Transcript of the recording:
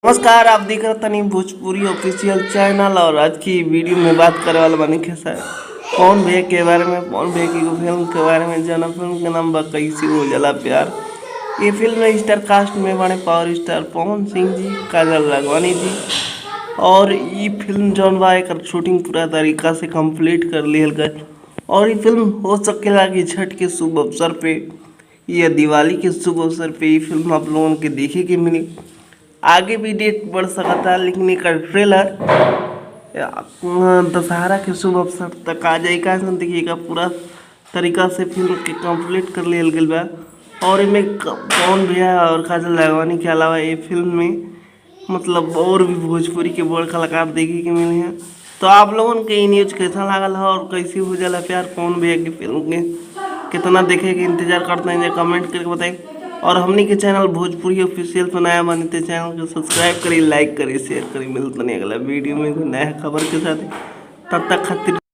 नमस्कार, आप देख रहे तनी भोजपुरी ऑफिशियल चैनल। और आज की वीडियो में बात करे वाला बनी के सर पवन भैया के बारे में। पवन भैया की फिल्म के बारे में जाना। फिल्म के नाम बा कैसी हो जाला प्यार। ये फिल्म में स्टार कास्ट में बने पावर स्टार पवन सिंह जी, काजल राघवानी जी। और ये फिल्म जौन बा एक शूटिंग पूरा तरीका से कंप्लीट कर लिहल गए। और ये फिल्म हो सकेला कि छठ के शुभ अवसर पे या दिवाली के शुभ अवसर पे ये फिल्म आप लोगों के देखे के मिली। आगे भी डेट बढ़ सकता, लेकिन एक ट्रेलर दशहरा के शुभ अवसर तक आ जाएगा। देखिएगा पूरा तरीका से फिल्म के कंप्लीट कर लिया गया बा। और इनमें पवन भैया और काजल राघवानी के अलावा ये फिल्म में मतलब और भी भोजपुरी के बड़ कलाकार देखे के मिले हैं। तो आप लोगों के ये न्यूज कैसा लागल है और कैसी हो जाला प्यार पवन भैया की फिल्म के कितना देखे के इंतजार करते हैं, कमेंट करके बताएं। और हमनी के चैनल भोजपुरी ऑफिशियल पर नया बने तो चैनल को सब्सक्राइब करिए, लाइक करिए, शेयर करिए। मिलते नहीं अगला वीडियो में नया खबर के साथ। तब तक खातिर